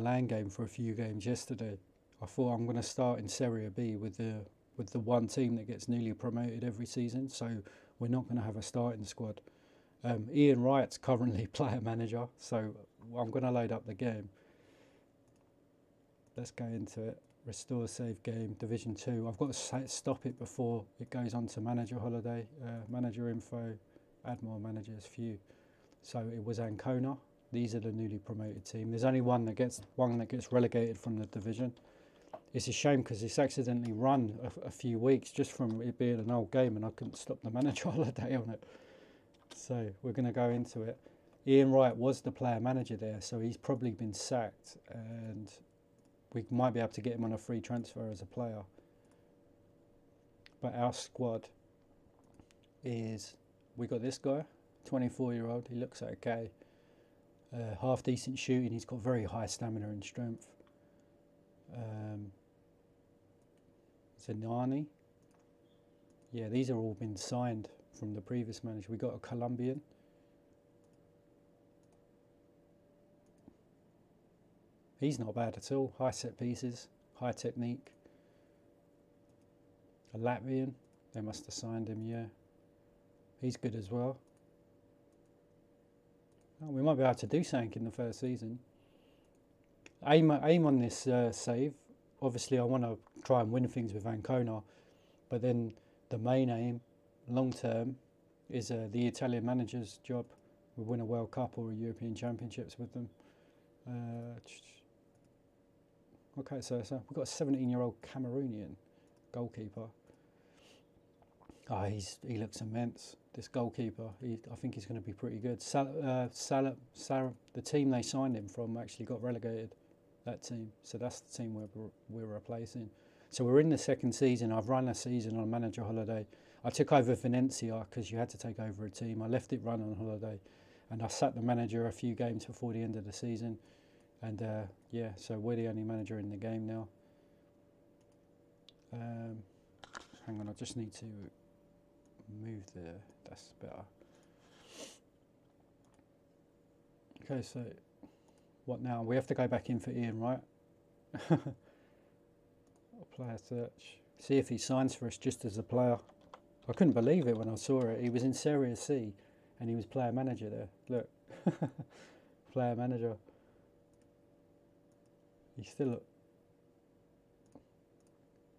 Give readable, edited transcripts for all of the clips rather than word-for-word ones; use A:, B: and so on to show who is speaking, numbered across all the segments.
A: LAN game for a few games yesterday. I thought I'm going to start in Serie B with the one team that gets newly promoted every season, so we're not going to have a starting squad. Ian Wright's currently player manager, so I'm going to load up the game. Let's go into it. Restore save game, Division 2. I've got to stop it before it goes on to manager holiday, manager info, add more managers, few. So it was Ancona. These are the newly promoted team. There's only one that gets relegated from the division. It's a shame because it's accidentally run a few weeks just from it being an old game, and I couldn't stop the manager holiday on it. So we're going to go into it. Ian Wright was the player manager there, so he's probably been sacked, and we might be able to get him on a free transfer as a player. But our squad is, we got this guy, 24-year-old, he looks okay. Half decent shooting, he's got very high stamina and strength. Zenani. Yeah, these are all been signed from the previous manager. We got a Colombian. He's not bad at all. High set pieces, high technique. A Latvian. They must have signed him, yeah. He's good as well. Oh, we might be able to do something in the first season. Aim on this save. Obviously, I want to try and win things with Ancona, but then the main aim, long term, is the Italian manager's job. We win a World Cup or a European Championships with them. Okay, so we've got a 17-year-old Cameroonian goalkeeper. He looks immense. This goalkeeper, I think he's going to be pretty good. The team they signed him from actually got relegated. That team, so that's the team we're replacing. So we're in the second season. I've run a season on manager holiday. I took over Venezia because you had to take over a team. I left it run on holiday, and I sat the manager a few games before the end of the season. And yeah, so we're the only manager in the game now. Hang on, I just need to move there. That's better. Okay, so what now? We have to go back in for Ian, right? Player search. See if he signs for us just as a player. I couldn't believe it when I saw it. He was in Serie C and he was player manager there. Look. Player manager. He's still...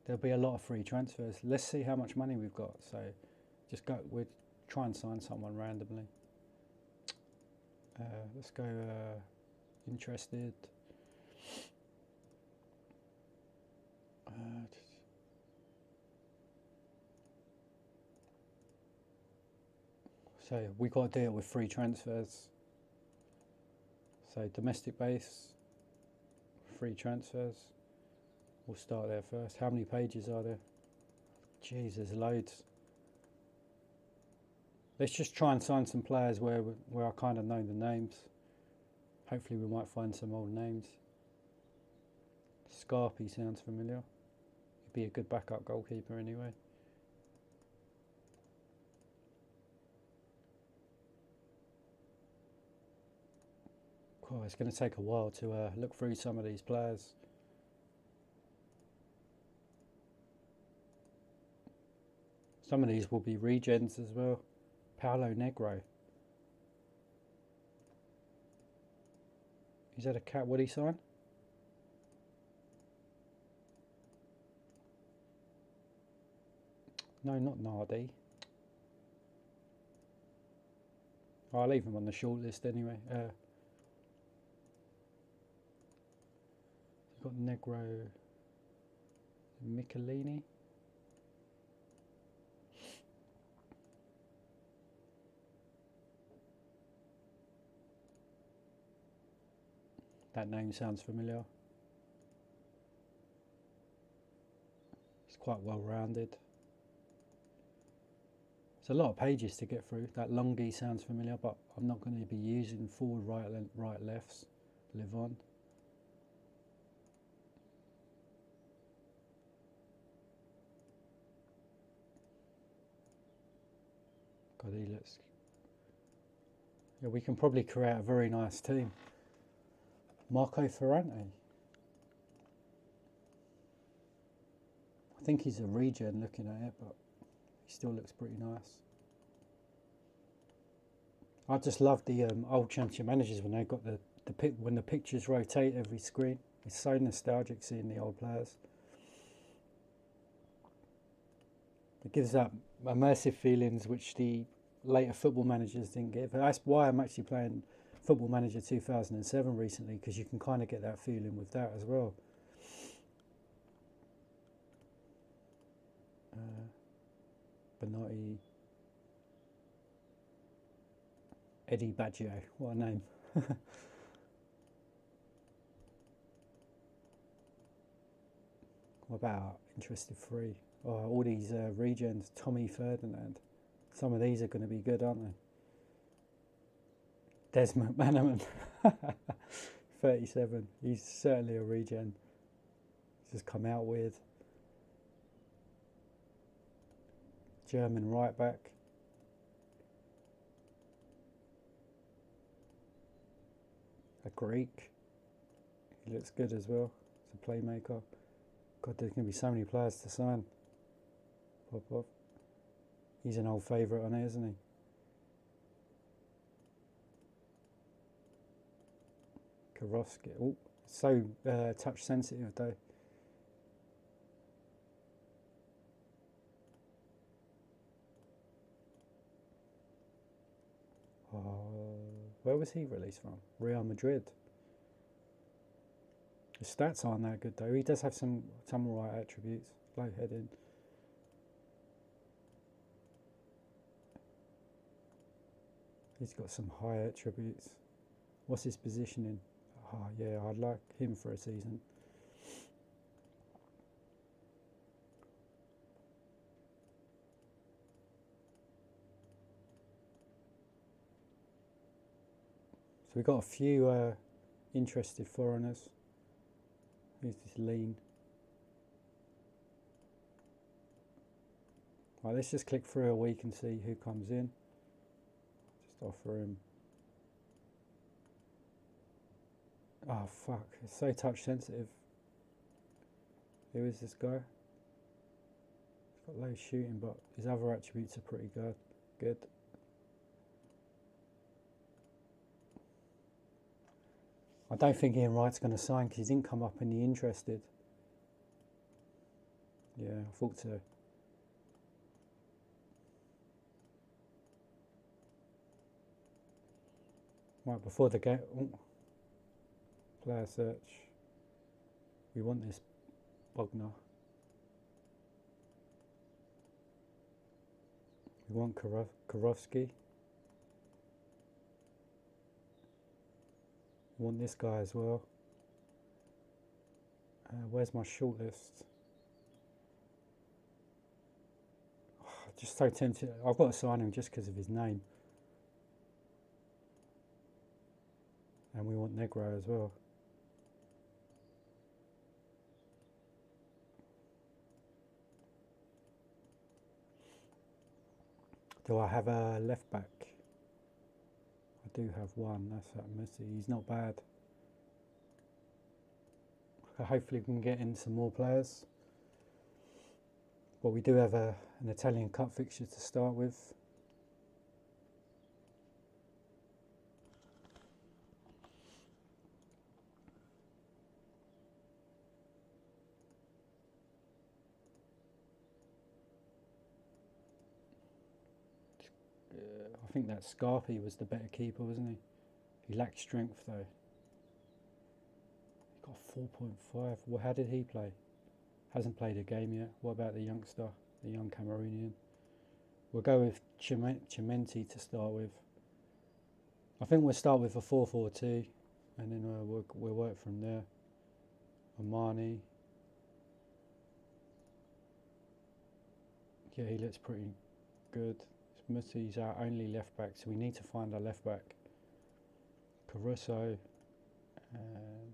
A: There'll be a lot of free transfers. Let's see how much money we've got. So just go, we'll try and sign someone randomly. Let's go interested. So we got to deal with free transfers. So domestic base, free transfers. We'll start there first. How many pages are there? Jeez, there's loads. Let's just try and sign some players where I kind of know the names. Hopefully we might find some old names. Scarpy sounds familiar. He'd be a good backup goalkeeper anyway. Cool, it's going to take a while to look through some of these players. Some of these will be regens as well. Paolo Negro. Is that a cat? What did he sign? No, not Nardi. I'll leave him on the short list anyway. You've got Negro, Michelini. That name sounds familiar. It's quite well rounded. It's a lot of pages to get through. That Longy sounds familiar, but I'm not going to be using forward, right, lefts. Live on. God, he looks... Yeah, we can probably create a very nice team. Marco Ferrante. I think he's a regen looking at it, but he still looks pretty nice. I just love the old Championship managers when they got when the pictures rotate every screen. It's so nostalgic seeing the old players. It gives that immersive feelings which the later football managers didn't give. That's why I'm actually playing Football Manager 2007 recently, because you can kind of get that feeling with that as well. Benotti, Eddie Baggio, what a name. What about interested free? Oh, all these regens, Tommy Ferdinand. Some of these are going to be good, aren't they? Desmond McManaman, 37. He's certainly a regen. He's just come out with. German right back. A Greek. He looks good as well. He's a playmaker. God, there's going to be so many players to sign. Pop off. He's an old favourite on it, isn't he? Karofsky. Oh, so touch sensitive though. Where was he released from? Real Madrid. His stats aren't that good though. He does have some right attributes. Low heading. He's got some high attributes. What's his positioning? Oh yeah, I'd like him for a season. So we've got a few interested foreigners. Who's this lean? Right, let's just click through a week and see who comes in. Just offer him. Oh fuck, it's so touch sensitive. Who is this guy? He's got low shooting, but his other attributes are pretty good. I don't think Ian Wright's going to sign because he didn't come up in the interested. Yeah, I thought so. Right, before the game, player search. We want this Bogner. We want Karofsky. We want this guy as well. Where's my shortlist? Just so tempted. I've got to sign him just because of his name. And we want Negro as well. Do I have a left back? I do have one. That's that Messi. He's not bad. Hopefully we can get in some more players. Well, we do have an Italian Cup fixture to start with. I think that Scarpi was the better keeper, wasn't he? He lacked strength though. He got 4.5. Well, how did he play? Hasn't played a game yet. What about the youngster, the young Cameroonian? We'll go with Chimenti to start with. I think we'll start with a 4-4-2 and then we'll work from there. Amani. Yeah, he looks pretty good. Messi's our only left back, so we need to find our left back. Caruso, and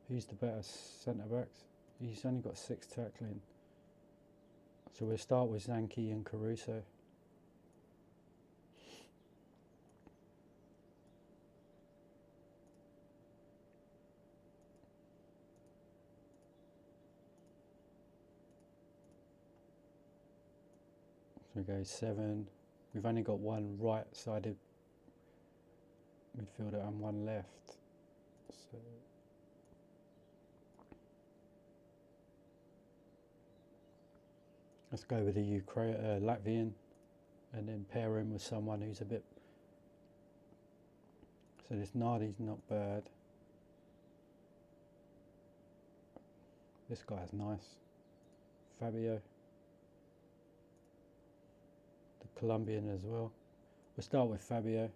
A: who's the better centre backs? He's only got 6 tackling, so we'll start with Zanki and Caruso. So we go 7. We've only got one right-sided midfielder and one left. So let's go with the Latvian, and then pair him with someone who's a bit. So this Nardi's not bad. This guy's nice. Fabio. The Colombian as well. We'll start with Fabio.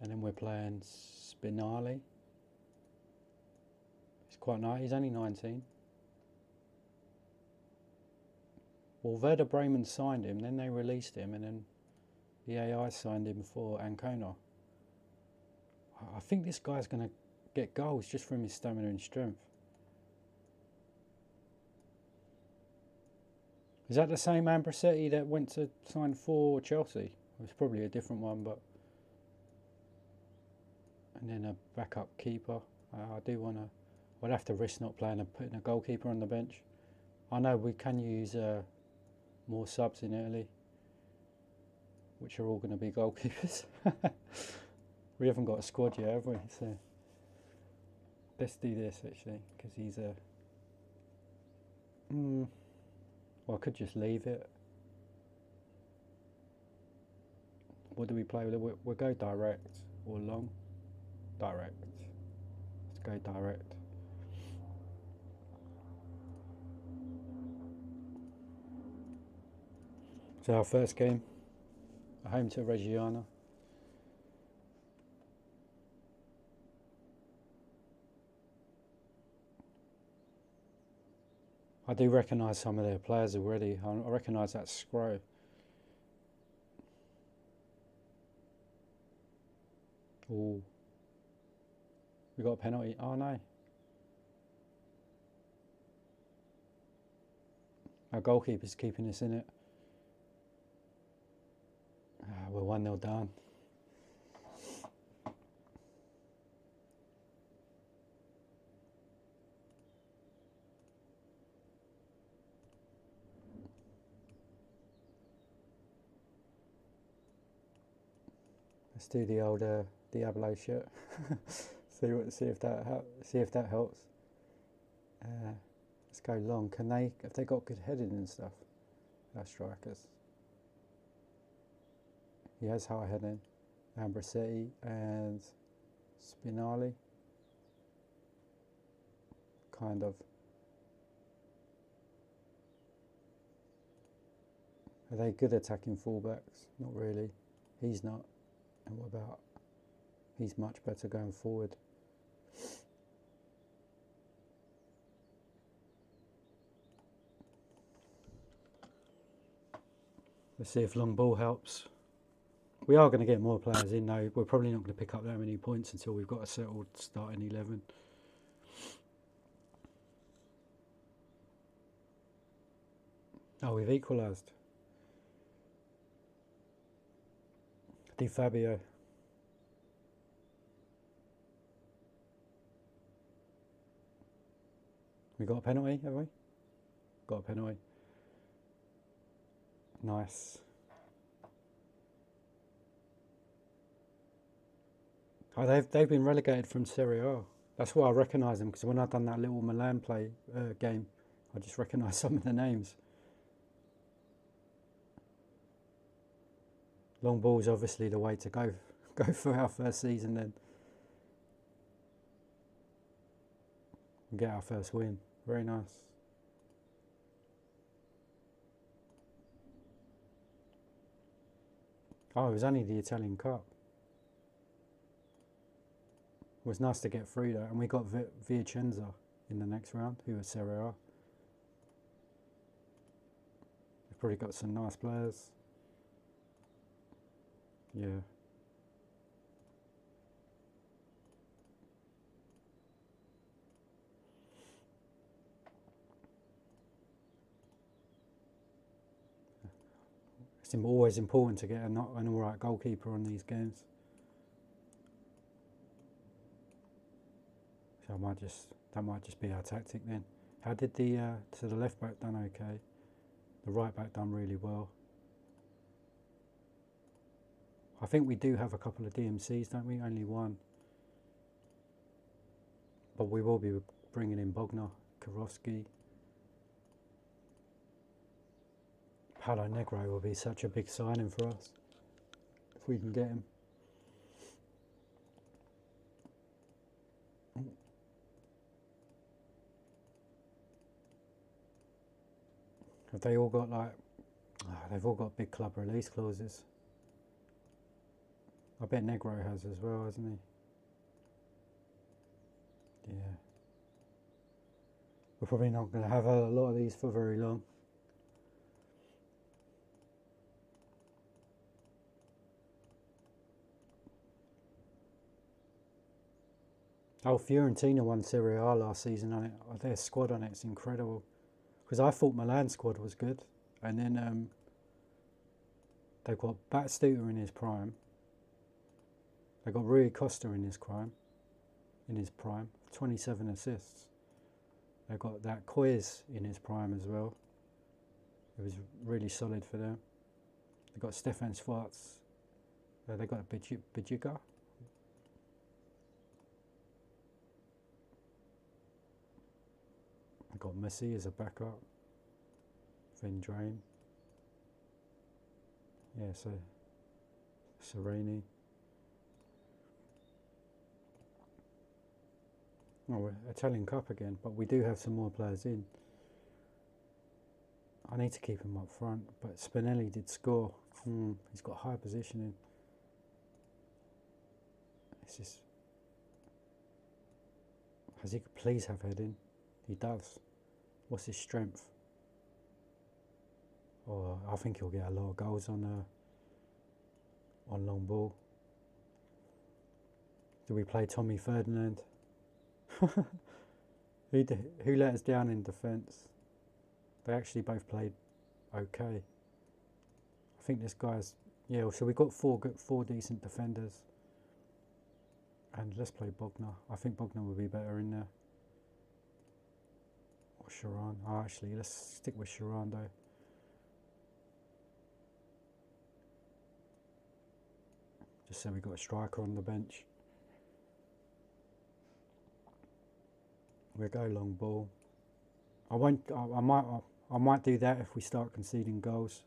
A: And then we're playing Spinali. He's quite nice. He's only 19. Well, Werder Bremen signed him, then they released him, and then the AI signed him for Ancona. I think this guy's going to get goals just from his stamina and strength. Is that the same Ambrosetti that went to sign for Chelsea? It's probably a different one, but. And then a backup keeper. I do want to. I'd have to risk not playing and putting a goalkeeper on the bench. I know we can use more subs in Italy, which are all going to be goalkeepers. We haven't got a squad yet, have we? So let's do this actually, because he's a. Well, I could just leave it. What do we play with? We'll go direct or long. Direct. Let's go direct. So our first game, home to Reggiana. I do recognise some of their players already. I recognise that Scro. Oh, we got a penalty. Oh no. Our goalkeeper's keeping us in it. We're 1-0 down. Let's do the old Diablo shit. see if that helps. Let's go long. Have they got good heading and stuff? Our strikers. He has high heading. Ambrosetti and Spinali. Kind of. Are they good attacking fullbacks? Not really. He's not. And what about? He's much better going forward. Let's see if long ball helps. We are going to get more players in though. We're probably not going to pick up that many points until we've got a settled starting 11. Oh, we've equalised. Di Fabio. We got a penalty, have we? Got a penalty. Nice. Oh, they've been relegated from Serie A. That's why I recognise them, because when I've done that little Milan play game, I just recognise some of the names. Long ball's obviously the way to go for our first season then. And get our first win. Very nice. Oh, it was only the Italian Cup. It was nice to get through that, and we got Vicenza in the next round, who was Serie A. They've probably got some nice players. Yeah. It's always important to get an alright goalkeeper on these games. So that might just be our tactic then. How did the left back done okay? The right back done really well. I think we do have a couple of DMCs, don't we? Only one. But we will be bringing in Bogner, Karofsky. Paulo Negro will be such a big signing for us if we can get him. Have they all got like... they've all got big club release clauses. I bet Negro has as well, hasn't he? Yeah. We're probably not going to have a lot of these for very long. Oh, Fiorentina won Serie A last season on it. Their squad on it's incredible. Because I thought Milan's squad was good. And then they've got Batistuta in his prime. They've got Rui Costa in his prime. 27 assists. They've got that Koyes in his prime as well. It was really solid for them. They've got Stefan Schwarz. They've got Bijiga. They've got Messi as a backup. Vendrain. Yeah, so Sereni. Oh, we're Italian Cup again, but we do have some more players in. I need to keep him up front, but Spinelli did score. He's got high positioning. It's just... Has he... Please have heading. He does. What's his strength? Oh, I think he'll get a lot of goals on long ball. Do we play Tommy Ferdinand? Who let us down in defence? They actually both played okay. I think this guy's... Yeah, so we've got four decent defenders. And let's play Bogner. I think Bogner would be better in there. Or Sharan. Oh, actually, let's stick with Sharan though. Just so we got a striker on the bench. We'll go long ball. I might do that if we start conceding goals,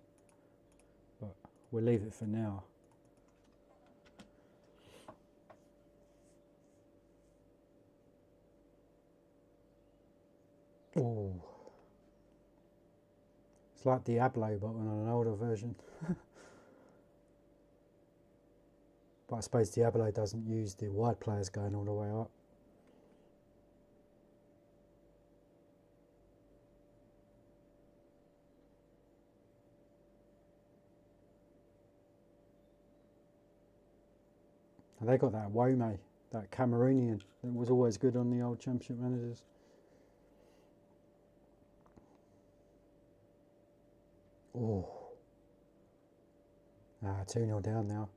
A: but we'll leave it for now. Oh, it's like Diablo, but on an older version. But I suppose Diablo doesn't use the wide players going all the way up. And they got that Wome, that Cameroonian, that was always good on the old Championship managers. Oh. 2-0 down now.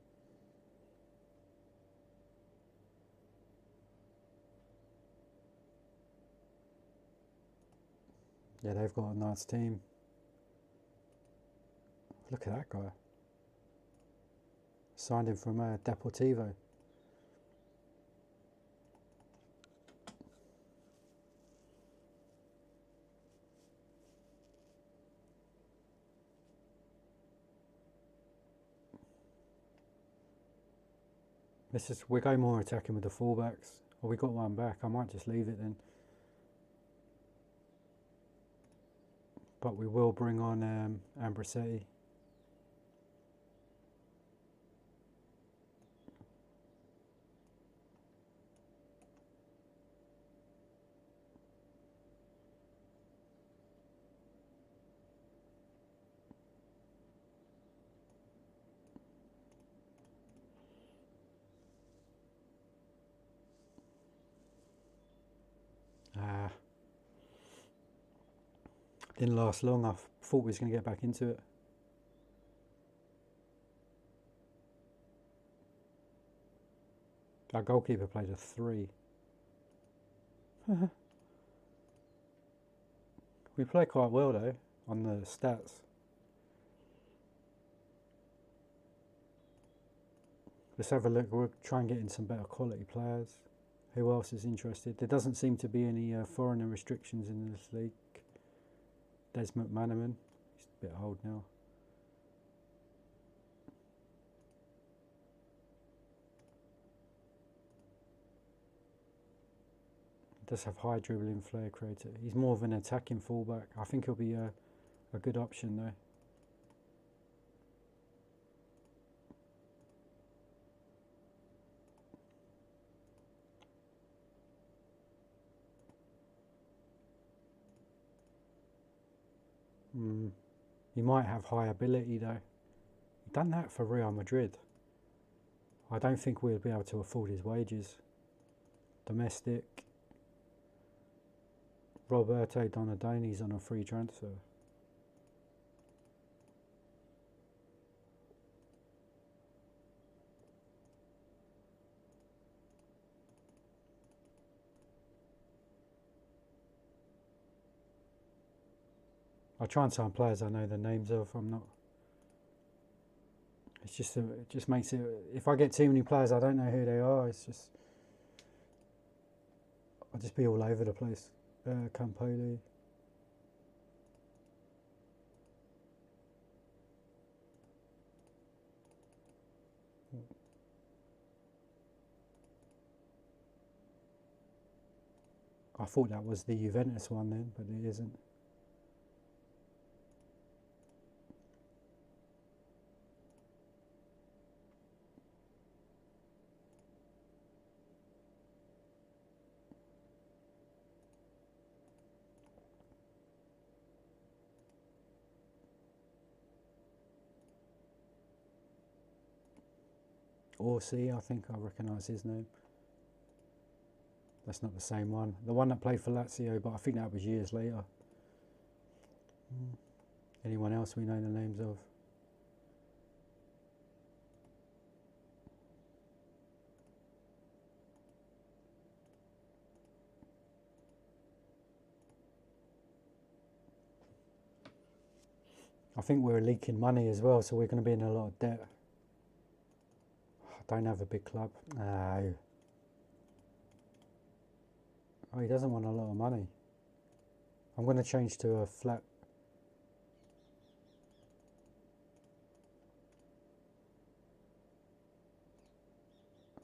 A: Yeah, they've got a nice team. Look at that guy. Signed him from Deportivo. We're going more attacking with the fullbacks. Oh, we got one back. I might just leave it then. But we will bring on Ambrosetti. Didn't last long. I thought we was going to get back into it. Our goalkeeper played a 3. We play quite well though on the stats. Let's have a look. We'll try and get in some better quality players. Who else is interested? There doesn't seem to be any foreigner restrictions in this league. Des McManaman, he's a bit old now. He does have high dribbling flair creator. He's more of an attacking fullback. I think he'll be a good option though. He might have high ability though. He done that for Real Madrid. I don't think we'll be able to afford his wages. Domestic. Roberto Donadoni's on a free transfer. I try and sign players I know the names of. I'm not. It's just it just makes it. If I get too many players I don't know who they are, it's just I'll just be all over the place. Campoli. I thought that was the Juventus one then, but it isn't. Orsi, I think I recognise his name. That's not the same one. The one that played for Lazio, but I think that was years later. Anyone else we know the names of? I think we're leaking money as well, so we're going to be in a lot of debt. I don't have a big club. No. Oh, he doesn't want a lot of money. I'm going to change to a flat.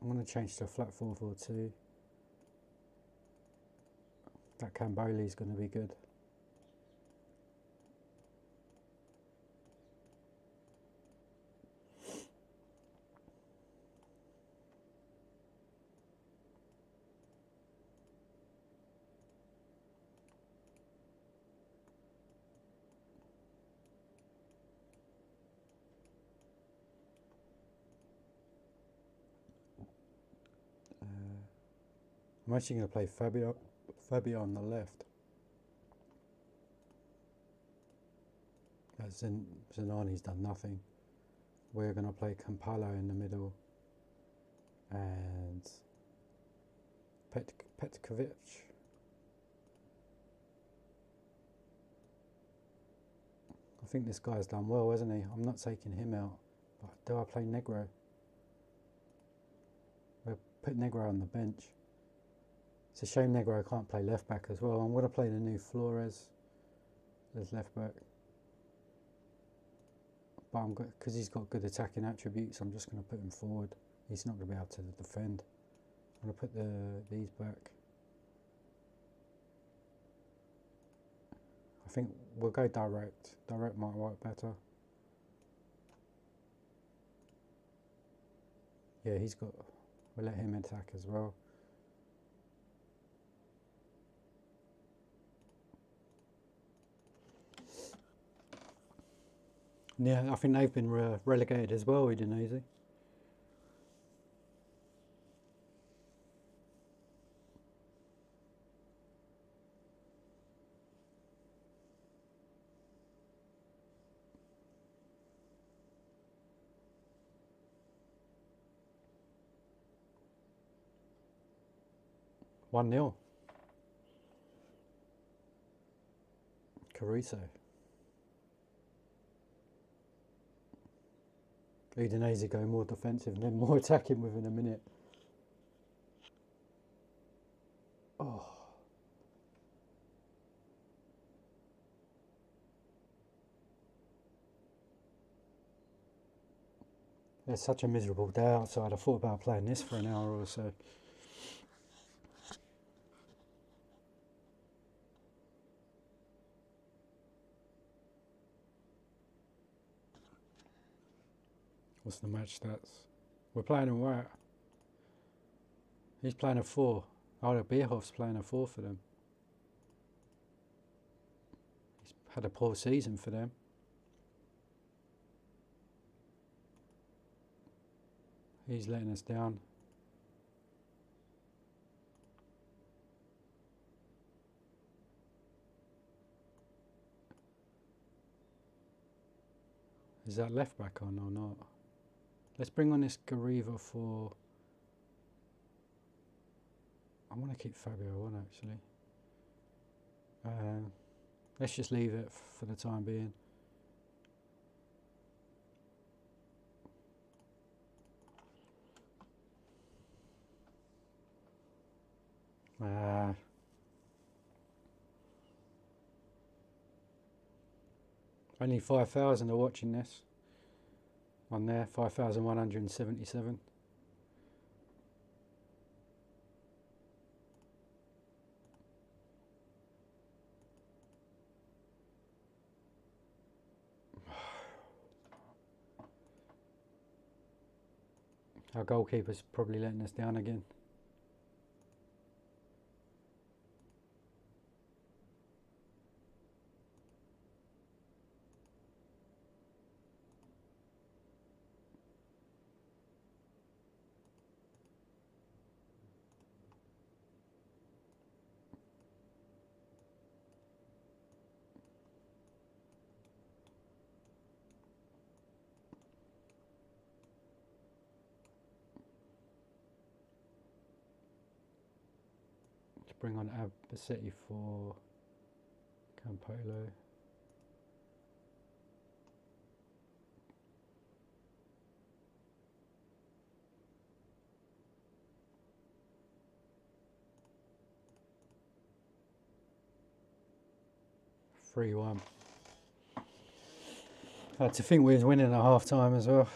A: I'm going to change to a flat 4-4-2. That Camboli is going to be good. I'm actually going to play Fabio on the left. Zanani's done nothing. We're going to play Campolo in the middle and Petkovic. I think this guy's done well, hasn't he? I'm not taking him out. But do I play Negro? We'll put Negro on the bench. It's a shame Negro can't play left back as well. I'm going to play the new Flores as left back. But because he's got good attacking attributes, I'm just going to put him forward. He's not going to be able to defend. I'm going to put these back. I think we'll go direct. Direct might work better. Yeah, we'll let him attack as well. Yeah, I think they've been relegated as well, Udinese. 1-0. Caruso. Udinese go more defensive and then more attacking within a minute. Oh. It's such a miserable day outside. I thought about playing this for an hour or so. What's the match stats? We're playing a white. He's playing a 4. Oh, Bierhoff's playing a 4 for them. He's had a poor season for them. He's letting us down. Is that left back on or not? Let's bring on this Gariva for... I want to keep Fabio on actually. Let's just leave it for the time being. Only 5,000 are watching this. On there, 5,177. Our goalkeeper's probably letting us down again. Let's bring on Abbasetti for Campolo. (3-1). I had to think we was winning at half time as well.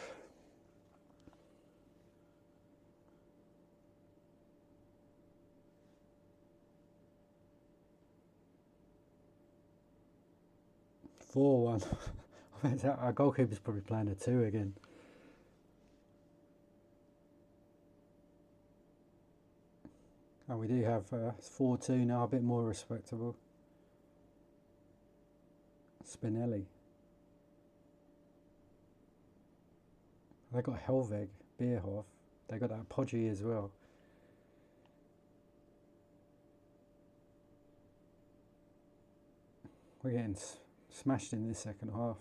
A: (4-1). Our goalkeeper's probably playing a 2 again. And we do have 4-2 now, a bit more respectable. Spinelli. They got Helveg, Bierhoff. They got that Poggi as well. We're getting smashed in this second half.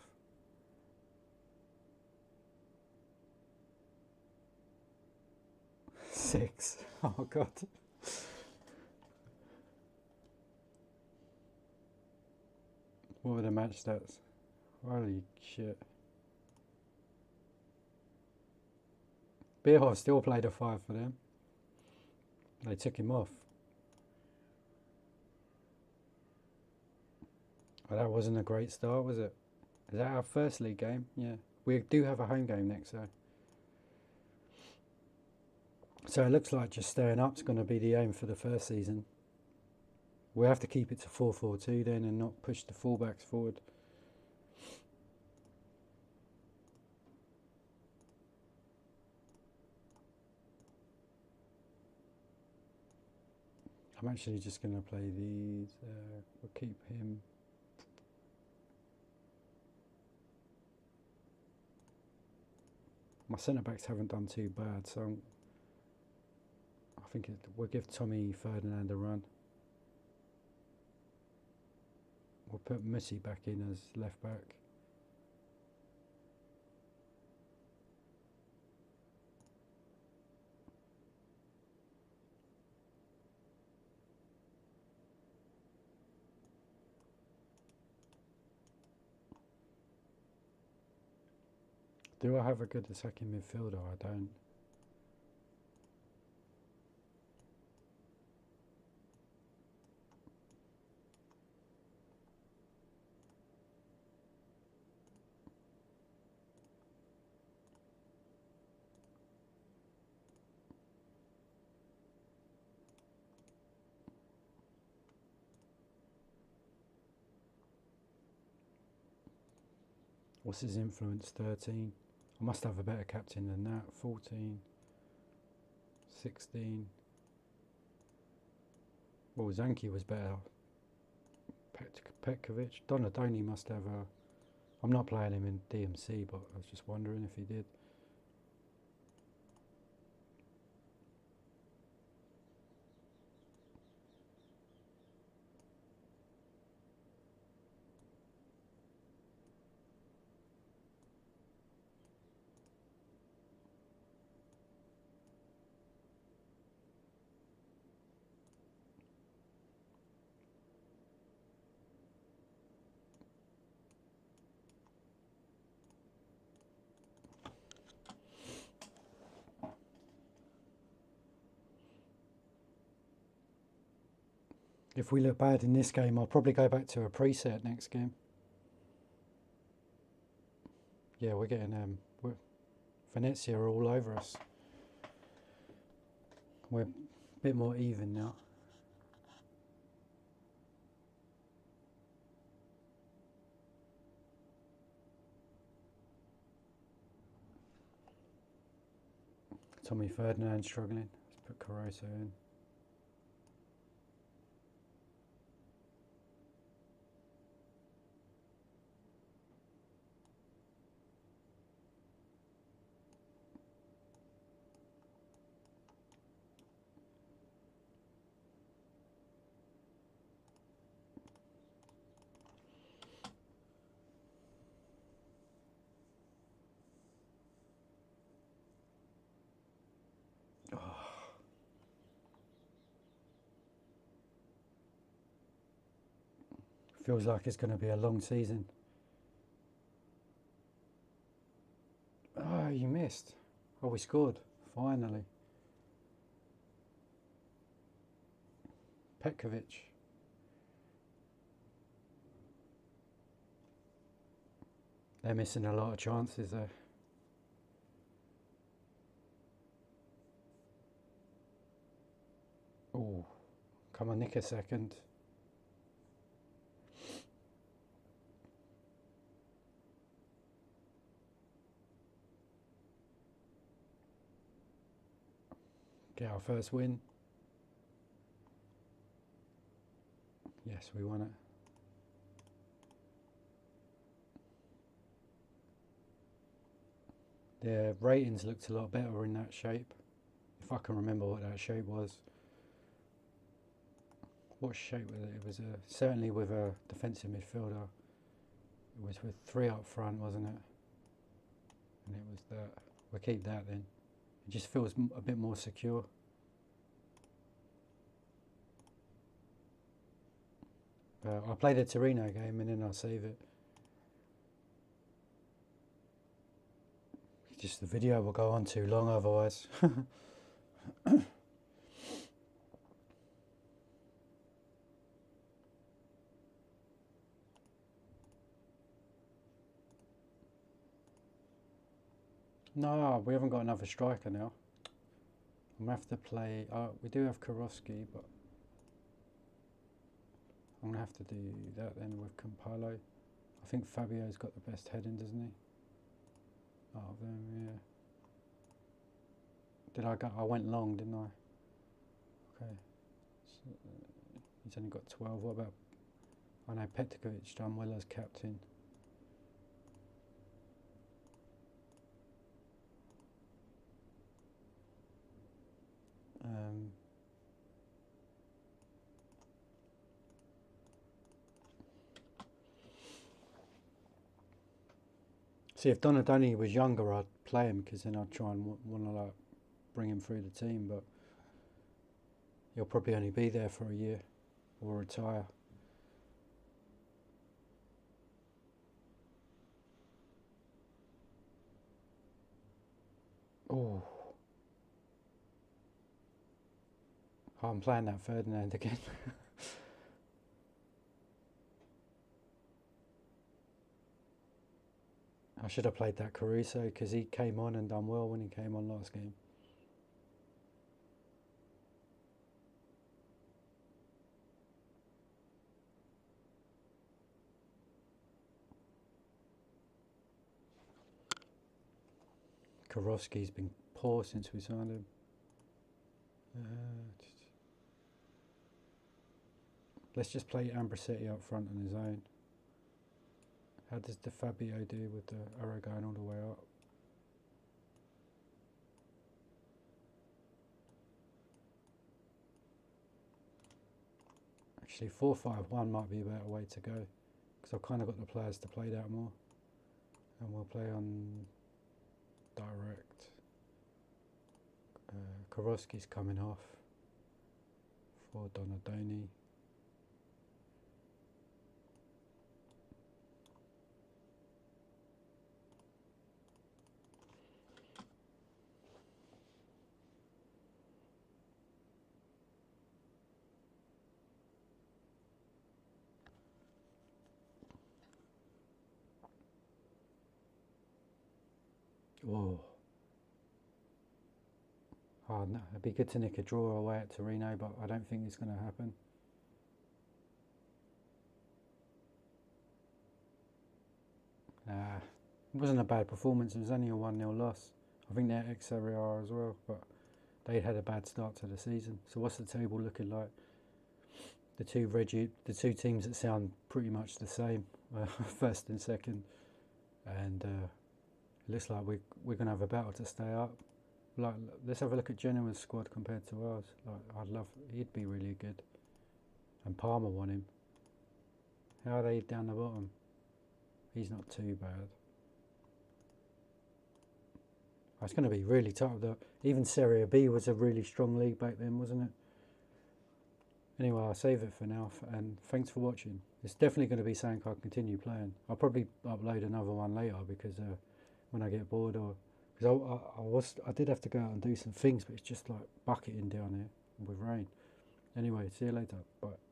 A: Six. Oh God. What were the match stats? Holy shit. Bierhoff still played a 5 for them. They took him off. Oh, that wasn't a great start, was it? Is that our first league game? Yeah. We do have a home game next, though. So it looks like just staying up is going to be the aim for the first season. We have to keep it to 4-4-2 then and not push the fullbacks forward. I'm actually just going to play these. We'll keep him. My centre-backs haven't done too bad, so I think we'll give Tommy Ferdinand a run. We'll put Messi back in as left back. Do I have a good attacking midfielder? I don't. What's his influence? 13. I must have a better captain than that. 14. 16. Well, Zanki was better. Petkovic. Donadoni must have a... I'm not playing him in DMC, but I was just wondering if he did. If we look bad in this game, I'll probably go back to a preset next game. Yeah, we're getting Venezia are all over us. We're a bit more even now. Tommy Ferdinand struggling. Let's put Caruso in. Feels like it's going to be a long season. Oh, you missed. Oh, we scored. Finally. Petkovic. They're missing a lot of chances there. Oh, come on, nick a second. Get our first win. Yes, we won it. The ratings looked a lot better in that shape. If I can remember what that shape was. What shape was it? It was certainly with a defensive midfielder. It was with 3 up front, wasn't it? And it was that. We'll keep that then. It just feels a bit more secure. I'll play the Torino game and then I'll save it. Just the video will go on too long otherwise. No, we haven't got another striker now. I'm going to have to play... we do have Karofsky, but... I'm going to have to do that then with Campolo. I think Fabio's got the best heading, doesn't he? Oh, then, yeah. Did I go? I went long, didn't I? Okay. So, he's only got 12. What about... I know Petkovic done well as captain. See, if Donadoni was younger, I'd play him because then I'd try and want to like bring him through the team. But he'll probably only be there for a year or retire. Oh, I'm playing that Ferdinand again. I should have played that Caruso because he came on and done well when he came on last game. Karofsky's been poor since we signed him. Let's just play Ambrossetti up front on his own. How does De Fabio do with the arrow going all the way up? Actually, 4-5-1 might be a better way to go because I've kind of got the players to play that more. And we'll play on direct. Karofsky's coming off for Donadoni. Whoa. Oh no, it'd be good to nick a draw away at Torino, but I don't think it's going to happen. Nah, it wasn't a bad performance. It was only a 1-0 loss. I think they're ex-Serie A as well, but they had a bad start to the season. So what's the table looking like? The two teams that sound pretty much the same, first and second, and it looks like we're going to have a battle to stay up. Like, let's have a look at Genoa's squad compared to ours. Like, he'd be really good. And Palmer won him. How are they down the bottom? He's not too bad. It's going to be really tough. Even Serie B was a really strong league back then, wasn't it? Anyway, I'll save it for now, and thanks for watching. It's definitely going to be something I'll continue playing. I'll probably upload another one later because when I get bored, or because I did have to go out and do some things, but it's just like bucketing down here with rain. Anyway, see you later. Bye.